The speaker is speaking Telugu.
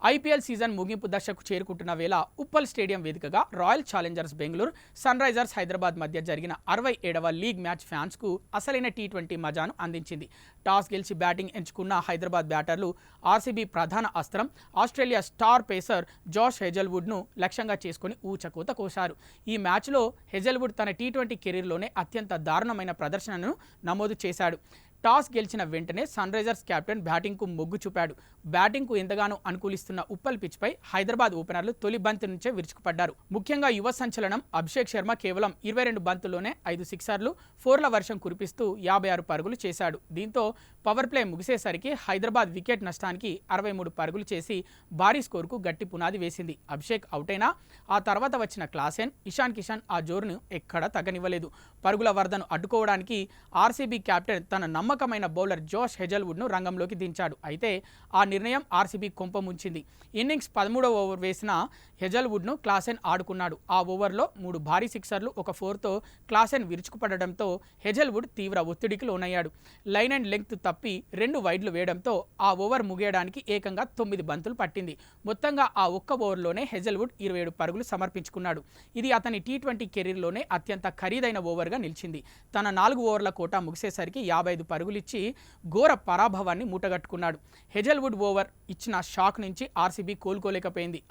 ఐపీఎల్ సీజన్ ముగింపు దశకు చేరుకుంటున్న వేళ ఉప్పల్ స్టేడియం వేదికగా Royal Challengers Bengaluru, Sunrisers Hyderabad మధ్య జరిగిన 67వ లీగ్ మ్యాచ్ ఫ్యాన్స్కు అసలైన టీ20 మజాను అందించింది. టాస్ గెలిచి బ్యాటింగ్ ఎంచుకున్న హైదరాబాద్ బ్యాటర్లు ఆర్సీబీ ప్రధాన అస్త్రం ఆస్ట్రేలియా స్టార్ పేసర్ జాష్ హెజల్వుడ్ను లక్ష్యంగా చేసుకుని ఊచకోత కోశారు. ఈ మ్యాచ్లో హెజల్వుడ్ తన టీ20 కెరీర్లోనే అత్యంత దారుణమైన ప్రదర్శనను నమోదు చేశాడు. టాస్ గెలిచిన వెంటనే సన్ రైజర్స్ కెప్టెన్ బ్యాటింగ్కు మొగ్గు చూపాడు. బ్యాటింగ్కు ఎంతగానో అనుకూలిస్తున్న ఉప్పల్ పిచ్పై హైదరాబాద్ ఓపెనర్లు తొలి బంతి నుంచే విరుచుకుపడ్డారు. ముఖ్యంగా యువ సంచలనం అభిషేక్ శర్మ కేవలం 22 బంతుల్లోనే 5 సిక్సర్లు, 4ల వర్షం కురిపిస్తూ 56 పరుగులు చేశాడు. దీంతో పవర్ ప్లే ముగిసేసరికి హైదరాబాద్ వికెట్ నష్టానికి 63 పరుగులు చేసి భారీ స్కోరుకు గట్టి పునాది వేసింది. అభిషేక్ అవుటైనా ఆ తర్వాత వచ్చిన క్లాసెన్, ఇషాన్ కిషన్ ఆ జోరును ఎక్కడా తగ్గనివ్వలేదు. పరుగుల వరదను అడ్డుకోవడానికి ఆర్సీబీ కెప్టెన్ తన నమ్మకమైన బౌలర్ జాష్ హెజల్వుడ్ను రంగంలోకి దించాడు. అయితే ఆ నిర్ణయం ఆర్సీబీ కొంప ముంచింది. ఇన్నింగ్స్ 13వ ఓవర్ వేసిన హెజల్వుడ్ను క్లాసెన్ ఆడుకున్నాడు. ఆ ఓవర్లో 3 భారీ సిక్సర్లు, ఒక 4తో క్లాసెన్ విరుచుకుపడడంతో హెజల్వుడ్ తీవ్ర ఒత్తిడికి లోనయ్యాడు. లైన్ అండ్ లెంగ్త్ తప్పి 2 వైడ్లు వేయడంతో ఆ ఓవర్ ముగియడానికి ఏకంగా 9 బంతులు పట్టింది. మొత్తంగా ఆ ఒక్క ఓవర్లోనే హెజల్వుడ్ 27 పరుగులు సమర్పించుకున్నాడు. ఇది అతని టీ20 కెరీర్లోనే అత్యంత ఖరీదైన ఓవర్గా నిలిచింది. తన 4 ఓవర్ల కోటా ముగిసేసరికి 55 పరుగులిచ్చి ఘోర పరాభవాన్ని మూటగట్టుకున్నాడు. హెజల్వుడ్ ఓవర్ ఇచ్చిన షాక్ నుంచి ఆర్సీబీ కోలుకోలేకపోయింది.